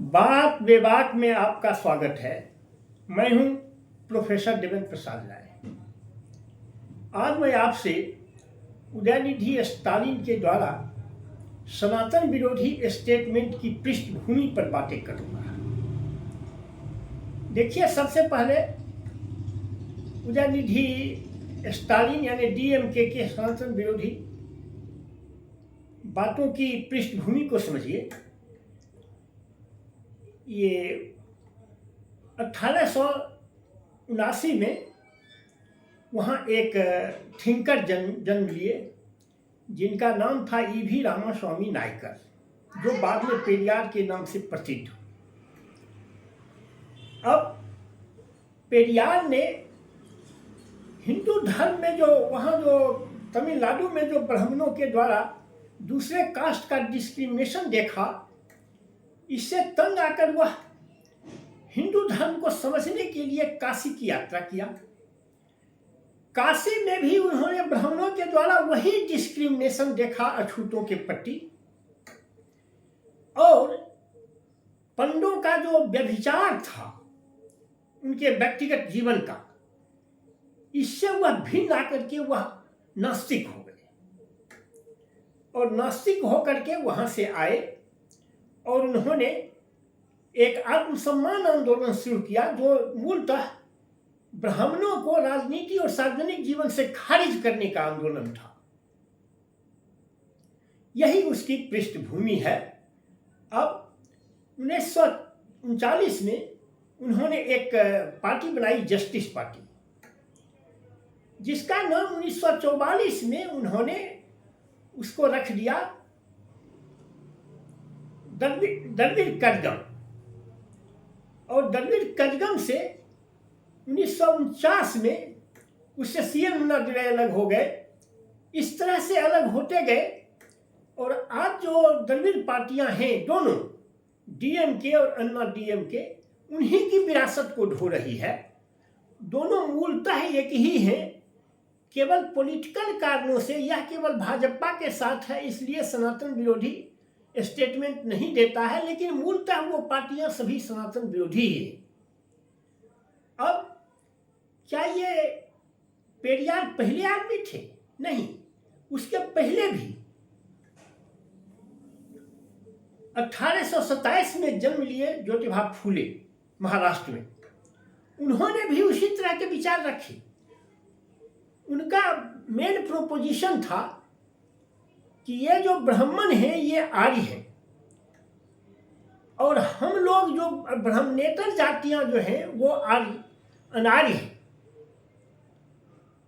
बात बेबाक में आपका स्वागत है। मैं हूं प्रोफेसर देवेंद्र प्रसाद राय। आज मैं आपसे उदयनिधि स्टालिन के द्वारा सनातन विरोधी स्टेटमेंट की पृष्ठभूमि पर बातें करूंगा। देखिए, सबसे पहले उदयनिधि स्टालिन यानी डीएमके के सनातन विरोधी बातों की पृष्ठभूमि को समझिए। ये 1879 में वहाँ एक थिंकर जन्म लिए जिनका नाम था ईवी रामास्वामी नायकर, जो बाद में पेरियार के नाम से प्रसिद्ध हुए। अब पेरियार ने हिंदू धर्म में जो तमिलनाडु में जो ब्राह्मणों के द्वारा दूसरे कास्ट का डिस्क्रिमिनेशन देखा, इससे तंग आकर वह हिंदू धर्म को समझने के लिए काशी की यात्रा किया। काशी में भी उन्होंने ब्राह्मणों के द्वारा वही डिस्क्रिमिनेशन देखा अछूतों के प्रति, और पंडों का जो व्यभिचार था उनके व्यक्तिगत जीवन का, इससे वह भिन्न आकर के वह नास्तिक हो गए और नास्तिक होकर के वहां से आए और उन्होंने एक आत्मसम्मान आंदोलन शुरू किया जो मूलतः ब्राह्मणों को राजनीति और सार्वजनिक जीवन से खारिज करने का आंदोलन था। यही उसकी पृष्ठभूमि है। अब 1939 में उन्होंने एक पार्टी बनाई, जस्टिस पार्टी, जिसका नाम 1944 में उन्होंने उसको रख दिया द्रविड़ कड़गम, और द्रविड़ कड़गम से 1949 में उससे सीएन मुन्नादुरई अलग हो गए। इस तरह से अलग होते गए और आज जो द्रविड़ पार्टियां हैं, दोनों डीएमके और अन्ना डीएमके, उन्हीं की विरासत को ढो रही है। दोनों मूलतः एक ही हैं, केवल पॉलिटिकल कारणों से यह केवल भाजपा के साथ है इसलिए सनातन विरोधी स्टेटमेंट नहीं देता है, लेकिन मूलतः वो पार्टियां सभी सनातन विरोधी है। अब क्या ये पेरियार पहले आदमी थे? नहीं, उसके पहले भी 1827 में जन्म लिए ज्योतिबा फूले महाराष्ट्र में, उन्होंने भी उसी तरह के विचार रखे। उनका मेन प्रोपोजिशन था कि ये जो ब्राह्मण हैं ये आर्य हैं, और हम लोग जो ब्राह्मणेतर जातियां जो हैं वो आर्य अनार्य हैं,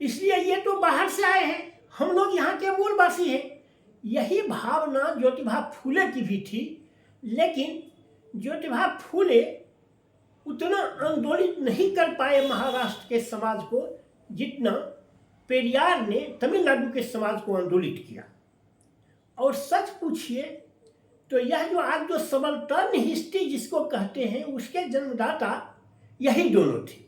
इसलिए ये तो बाहर से आए हैं, हम लोग यहाँ के मूलवासी हैं। यही भावना ज्योतिबा फूले की भी थी, लेकिन ज्योतिबा फूले उतना आंदोलित नहीं कर पाए महाराष्ट्र के समाज को जितना पेरियार ने तमिलनाडु के समाज को आंदोलित किया। और सच पूछिए तो यह जो आज जो सबल्टर्न हिस्ट्री जिसको कहते हैं, उसके जन्मदाता यही दोनों थे।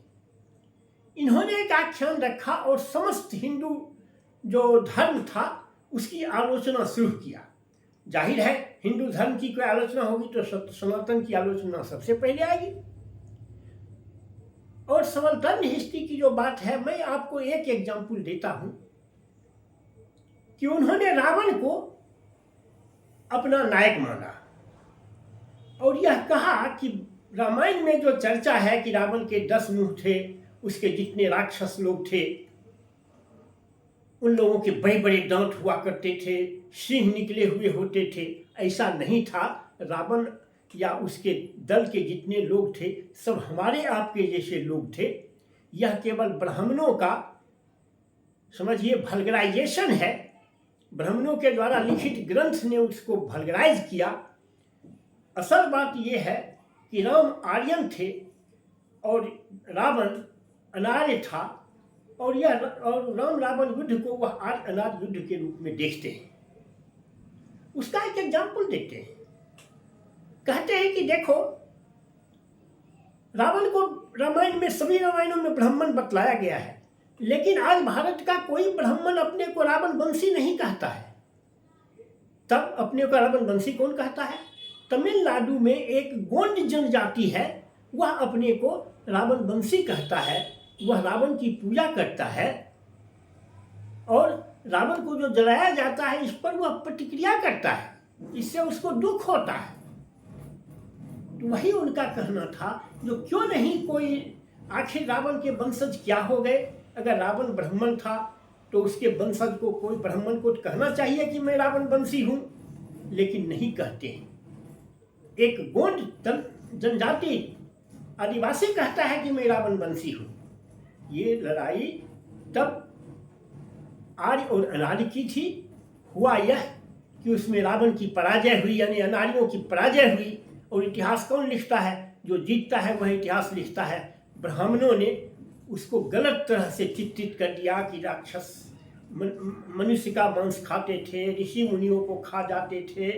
इन्होंने एक आख्यान रखा और समस्त हिंदू जो धर्म था उसकी आलोचना शुरू किया। जाहिर है, हिंदू धर्म की कोई आलोचना होगी तो सनातन की आलोचना सबसे पहले आएगी। और सबल्टर्न हिस्ट्री की जो बात है, मैं आपको एक एग्जाम्पल देता हूं कि उन्होंने रावण को अपना नायक माना और यह कहा कि रामायण में जो चर्चा है कि रावण के 10 मुंह थे, उसके जितने राक्षस लोग थे उन लोगों के बड़े बड़े दांत हुआ करते थे, सिंह निकले हुए होते थे। ऐसा नहीं था। रावण या उसके दल के जितने लोग थे सब हमारे आपके जैसे लोग थे। यह केवल ब्राह्मणों का, समझिए, वल्गराइजेशन है। ब्राह्मणों के द्वारा लिखित ग्रंथ ने उसको वल्गराइज किया। असल बात यह है कि राम आर्यन थे और रावण अनार्य था, और राम रावण युद्ध को वह आर्य अनार्य युद्ध के रूप में देखते हैं। उसका एक एग्जाम्पल देते हैं। कहते हैं कि देखो, रावण को रामायण में, सभी रामायणों में ब्राह्मण बतलाया गया है, लेकिन आज भारत का कोई ब्राह्मण अपने को रावण वंशी नहीं कहता है। तब अपने को रावण वंशी कौन कहता है? तमिलनाडु में एक गोंड जनजाति है, वह अपने को रावण वंशी कहता है, वह रावण की पूजा करता है और रावण को जो जलाया जाता है इस पर वह प्रतिक्रिया करता है, इससे उसको दुख होता है। तो वही उनका कहना था, जो क्यों नहीं कोई, आखिर रावण के वंशज क्या हो गए? अगर रावण ब्राह्मण था तो उसके वंशज को, कोई ब्राह्मण को कहना चाहिए कि मैं रावण वंशी हूं, लेकिन नहीं कहते हैं। एक गोंड जनजाति आदिवासी कहता है कि मैं रावण वंशी हूं। ये लड़ाई तब आर्य और अनार्य की थी। हुआ यह कि उसमें रावण की पराजय हुई, यानी अनार्यों की पराजय हुई। और इतिहास कौन लिखता है? जो जीतता है वह इतिहास लिखता है। ब्राह्मणों ने उसको गलत तरह से चित्रित कर दिया कि राक्षस मनुष्य का मांस खाते थे, ऋषि मुनियों को खा जाते थे,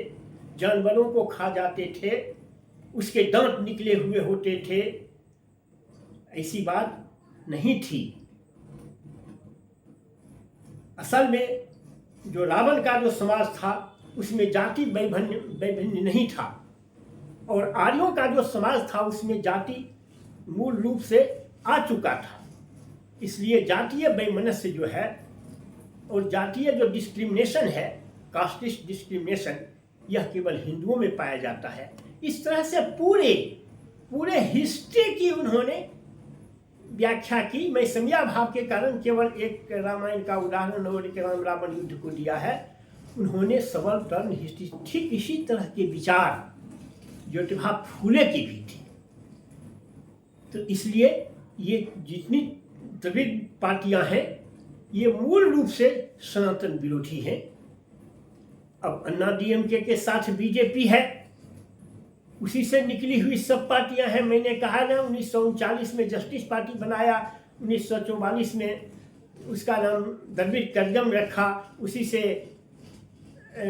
जानवरों को खा जाते थे, उसके दांत निकले हुए होते थे। ऐसी बात नहीं थी। असल में जो रावण का जो समाज था उसमें जाति वैभिन्न नहीं था, और आर्यों का जो समाज था उसमें जाति मूल रूप से आ चुका था। इसलिए जातीय वैमनस्य जो है और जातीय जो डिस्क्रिमिनेशन है, कास्टिस्ट डिस्क्रिमिनेशन, यह केवल हिंदुओं में पाया जाता है। इस तरह से पूरे हिस्ट्री की उन्होंने व्याख्या की। मैं समया भाव के कारण केवल एक रामायण का उदाहरण और एक राम रावण युद्ध को दिया है। उन्होंने सबल टर्न हिस्ट्री, ठीक इसी तरह के विचार ज्योतिबा फूले की भी थी। तो इसलिए ये जितनी द्रविड़ पार्टियां हैं ये मूल रूप से सनातन विरोधी हैं। अब अन्ना डीएमके के साथ बीजेपी है, उसी से निकली हुई सब पार्टियां हैं। मैंने कहा ना 1939 में जस्टिस पार्टी बनाया, 1944 में उसका नाम द्रविड़ कड़गम रखा, उसी से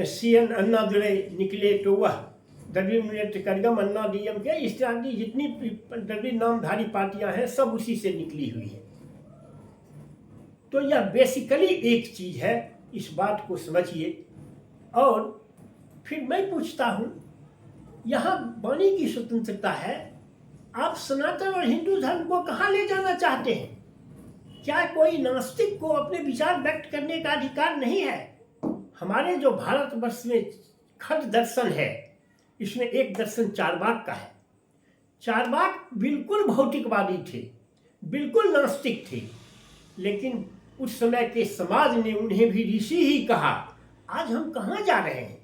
CN अन्ना दुरै निकले, तो वह द्रविड़ मुनेत्र कड़गम, अन्ना डीएमके, इस तरह की जितनी द्रविड़ नामधारी पार्टियां हैं सब उसी से निकली हुई हैं। तो यह बेसिकली एक चीज है, इस बात को समझिए। और फिर मैं पूछता हूं, यहाँ वाणी की स्वतंत्रता है, आप सनातन और हिंदू धर्म को कहाँ ले जाना चाहते हैं? क्या कोई नास्तिक को अपने विचार व्यक्त करने का अधिकार नहीं है? हमारे जो भारतवर्ष में खट दर्शन है, इसमें एक दर्शन चारवाक का है। चारवाक बिल्कुल भौतिकवादी थे, बिल्कुल नास्तिक थे, लेकिन उस समय के समाज ने उन्हें भी ऋषि ही कहा। आज हम कहाँ जा रहे हैं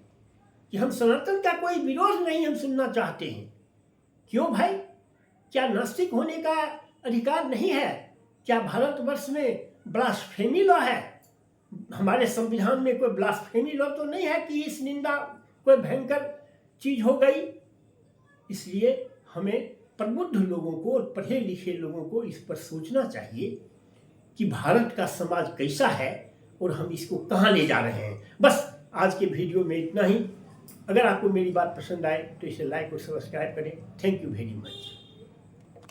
कि हम सनातन का कोई विरोध नहीं हम सुनना चाहते हैं। क्यों भाई? क्या नास्तिक होने का अधिकार नहीं है? क्या भारतवर्ष में ब्लास्फेमी लॉ है? हमारे संविधान में कोई ब्लास्फेमी लॉ तो नहीं है कि इस निंदा कोई भयंकर चीज हो गई। इसलिए हमें प्रबुद्ध लोगों को और पढ़े लिखे लोगों को इस पर सोचना चाहिए कि भारत का समाज कैसा है और हम इसको कहाँ ले जा रहे हैं। बस आज के वीडियो में इतना ही। अगर आपको मेरी बात पसंद आए तो इसे लाइक और सब्सक्राइब करें। Thank you very much.